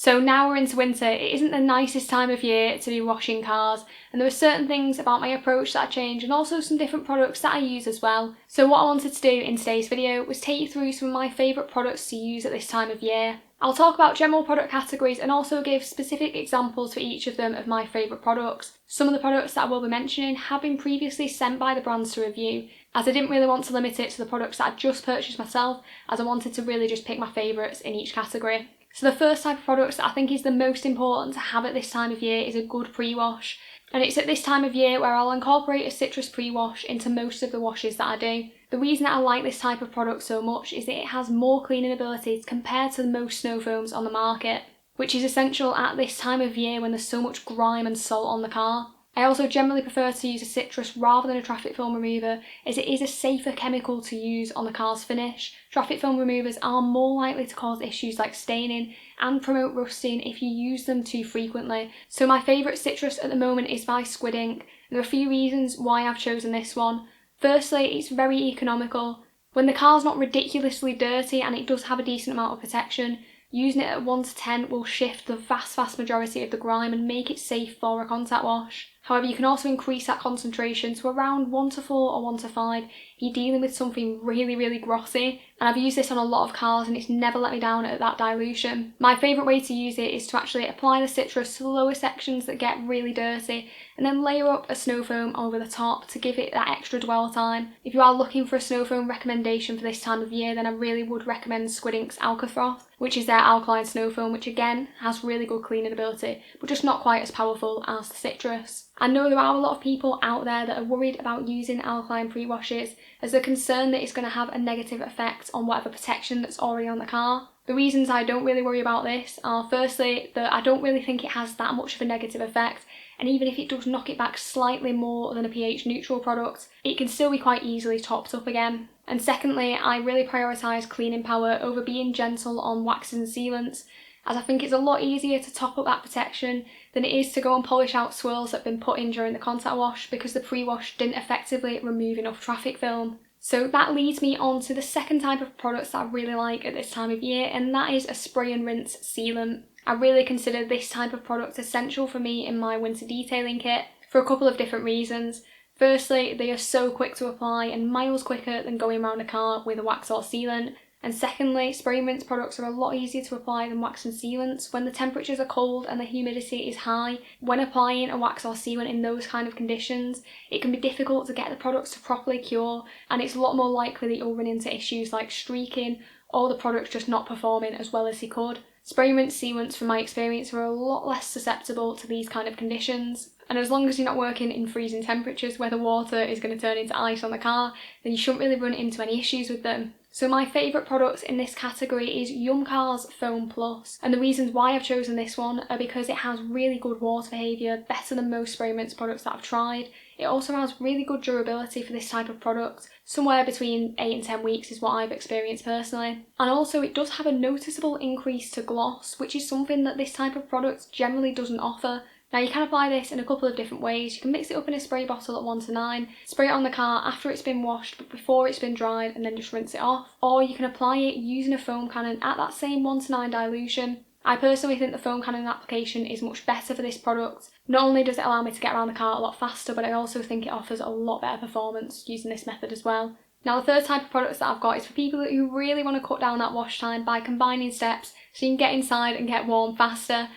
So now we're into winter, it isn't the nicest time of year to be washing cars, and there are certain things about my approach that I change and also some different products that I use as well. So what I wanted to do in today's video was take you through some of my favourite products to use at this time of year. I'll talk about general product categories and also give specific examples for each of them of my favourite products. Some of the products that I will be mentioning have been previously sent by the brands to review, as I didn't really want to limit it to the products that I just purchased myself, as I wanted to really just pick my favourites in each category. So the first type of products that I think is the most important to have at this time of year is a good pre-wash. And it's at this time of year where I'll incorporate a citrus pre-wash into most of the washes that I do. The reason that I like this type of product so much is that it has more cleaning abilities compared to most snow foams on the market, which is essential at this time of year when there's so much grime and salt on the car. I also generally prefer to use a citrus rather than a traffic film remover, as it is a safer chemical to use on the car's finish. Traffic film removers are more likely to cause issues like staining and promote rusting if you use them too frequently. So my favourite citrus at the moment is by Squid Ink. There are a few reasons why I've chosen this one. Firstly, it's very economical. When the car's not ridiculously dirty and it does have a decent amount of protection, using it at 1 to 10 will shift the vast majority of the grime and make it safe for a contact wash. However, you can also increase that concentration to around 1 to 4 or 1 to 5 if you're dealing with something really glossy, and I've used this on a lot of cars and it's never let me down at that dilution. My favourite way to use it is to actually apply the citrus to the lower sections that get really dirty and then layer up a snow foam over the top to give it that extra dwell time. If you are looking for a snow foam recommendation for this time of year, then I really would recommend Squid Ink's Alcafroth, which is their alkaline snow foam, which again has really good cleaning ability but just not quite as powerful as the citrus. I know there are a lot of people out there that are worried about using alkaline pre-washes as they're concerned that it's going to have a negative effect on whatever protection that's already on the car. The reasons I don't really worry about this are firstly that I don't really think it has that much of a negative effect, and even if it does knock it back slightly more than a pH neutral product, it can still be quite easily topped up again. And secondly, I really prioritise cleaning power over being gentle on waxes and sealants, as I think it's a lot easier to top up that protection than it is to go and polish out swirls that have been put in during the contact wash because the pre-wash didn't effectively remove enough traffic film. So that leads me on to the second type of products that I really like at this time of year, and that is a spray and rinse sealant. I really consider this type of product essential for me in my winter detailing kit for a couple of different reasons. Firstly, they are so quick to apply and miles quicker than going around a car with a wax or sealant. And secondly, spray and rinse products are a lot easier to apply than wax and sealants. When the temperatures are cold and the humidity is high, when applying a wax or sealant in those kind of conditions, it can be difficult to get the products to properly cure, and it's a lot more likely that you'll run into issues like streaking or the product just not performing as well as he could. Spray and rinse sealants, from my experience, are a lot less susceptible to these kind of conditions. And as long as you're not working in freezing temperatures where the water is going to turn into ice on the car, then you shouldn't really run into any issues with them. So my favourite product in this category is Yum Car's Foam Plus, and the reasons why I've chosen this one are because it has really good water behaviour, better than most spray and rinse products that I've tried. It also has really good durability for this type of product, somewhere between 8 and 10 weeks is what I've experienced personally. And also it does have a noticeable increase to gloss, which is something that this type of product generally doesn't offer. Now you can apply this in a couple of different ways. You can mix it up in a spray bottle at 1 to 9, spray it on the car after it's been washed but before it's been dried, and then just rinse it off. Or you can apply it using a foam cannon at that same 1 to 9 dilution. I personally think the foam cannon application is much better for this product. Not only does it allow me to get around the car a lot faster, but I also think it offers a lot better performance using this method as well. Now the third type of products that I've got is for people who really want to cut down that wash time by combining steps so you can get inside and get warm faster,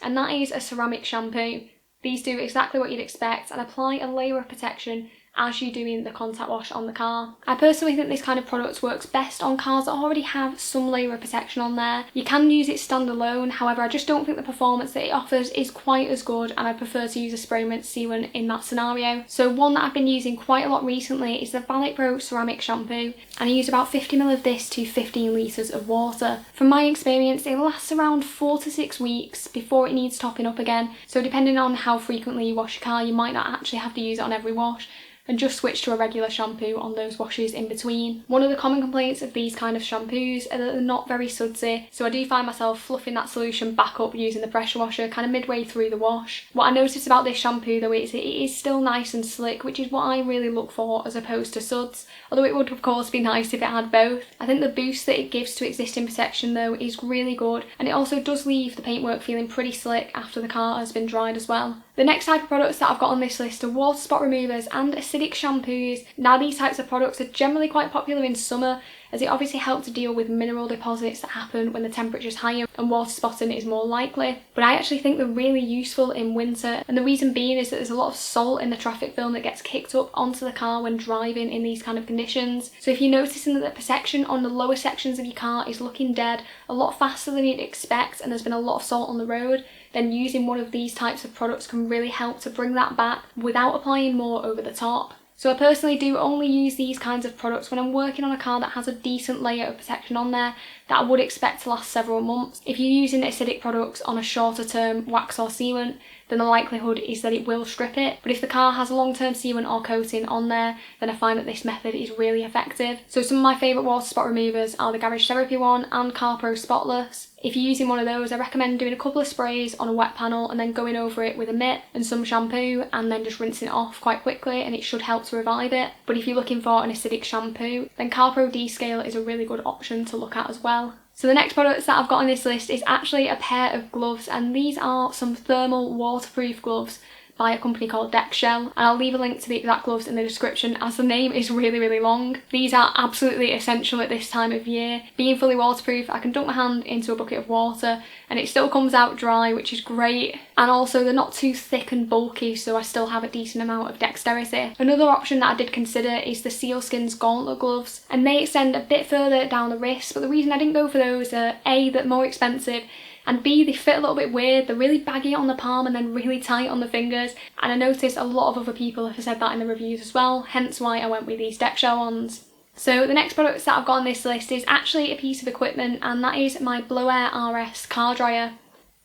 and that is a ceramic shampoo. These do exactly what you'd expect and apply a layer of protection as you're doing the contact wash on the car. I personally think this kind of product works best on cars that already have some layer of protection on there. You can use it standalone, however I just don't think the performance that it offers is quite as good, and I prefer to use a spray and rinse sealant in that scenario. So one that I've been using quite a lot recently is the Valet Pro ceramic shampoo, and I use about 50ml of this to 15 litres of water. From my experience, it lasts around 4 to 6 weeks before it needs topping up again, so depending on how frequently you wash your car, you might not actually have to use it on every wash. and just switch to a regular shampoo on those washes in between. One of the common complaints of these kind of shampoos are that they're not very sudsy, so I do find myself fluffing that solution back up using the pressure washer kind of midway through the wash. What I noticed about this shampoo though is it is still nice and slick, which is what I really look for as opposed to suds, although it would of course be nice if it had both. I think the boost that it gives to existing protection though is really good, and it also does leave the paintwork feeling pretty slick after the car has been dried as well. The next type of products that I've got on this list are water spot removers and acidic shampoos. Now these types of products are generally quite popular in summer, as it obviously helps to deal with mineral deposits that happen when the temperature is higher and water spotting is more likely. But I actually think they're really useful in winter, and the reason being is that there's a lot of salt in the traffic film that gets kicked up onto the car when driving in these kind of conditions. So if you're noticing that the protection on the lower sections of your car is looking dead a lot faster than you'd expect and there's been a lot of salt on the road, then using one of these types of products can really help to bring that back without applying more over the top. So I personally do only use these kinds of products when I'm working on a car that has a decent layer of protection on there that I would expect to last several months. If you're using acidic products on a shorter term wax or sealant, then the likelihood is that it will strip it. But if the car has a long-term sealant or coating on there, then I find that this method is really effective. So some of my favourite water spot removers are the Garage Therapy one and CarPro Spotless. If you're using one of those, I recommend doing a couple of sprays on a wet panel and then going over it with a mitt and some shampoo and then just rinsing it off quite quickly, and it should help to revive it. But if you're looking for an acidic shampoo, then CarPro D-Scale is a really good option to look at as well. So the next products that I've got on this list is actually a pair of gloves, and these are some thermal waterproof gloves by a company called DexShell, and I'll leave a link to the exact gloves in the description as the name is really long. These are absolutely essential at this time of year. Being fully waterproof, I can dunk my hand into a bucket of water and it still comes out dry, which is great, and also they're not too thick and bulky, so I still have a decent amount of dexterity. Another option that I did consider is the Sealskin's Gauntlet gloves, and they extend a bit further down the wrist, but the reason I didn't go for those are A, they're more expensive, and B, they fit a little bit weird. They're really baggy on the palm and then really tight on the fingers, and I noticed a lot of other people have said that in the reviews as well, hence why I went with these DexShell ones. So the next products that I've got on this list is actually a piece of equipment, and that is my Blowair RS car dryer.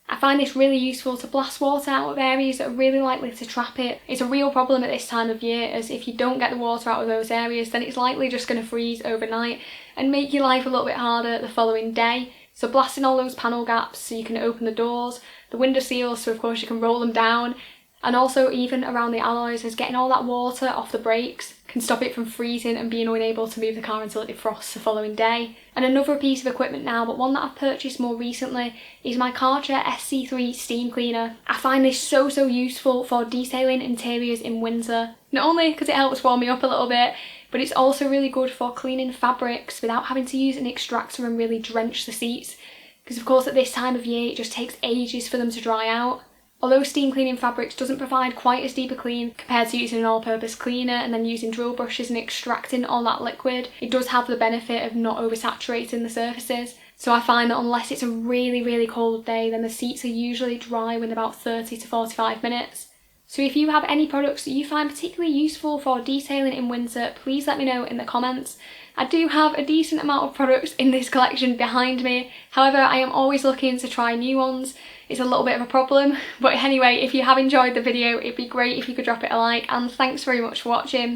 I find this really useful to blast water out of areas that are really likely to trap it. It's a real problem at this time of year, as if you don't get the water out of those areas, then it's likely just going to freeze overnight and make your life a little bit harder the following day. So blasting all those panel gaps so you can open the doors, the window seals so of course you can roll them down, and also even around the alloys, as getting all that water off the brakes can stop it from freezing and being unable to move the car until it defrosts the following day. And another piece of equipment now, but one that I've purchased more recently, is my Karcher SC3 steam cleaner. I find this so useful for detailing interiors in winter, not only because it helps warm me up a little bit, but it's also really good for cleaning fabrics without having to use an extractor and really drench the seats, because of course at this time of year it just takes ages for them to dry out. Although steam cleaning fabrics doesn't provide quite as deep a clean compared to using an all-purpose cleaner and then using drill brushes and extracting all that liquid, it does have the benefit of not oversaturating the surfaces. So I find that unless it's a really cold day, then the seats are usually dry within about 30 to 45 minutes. So if you have any products that you find particularly useful for detailing in winter, please let me know in the comments. I do have a decent amount of products in this collection behind me, however I am always looking to try new ones. It's a little bit of a problem, but anyway, if you have enjoyed the video, it'd be great if you could drop it a like, and thanks very much for watching.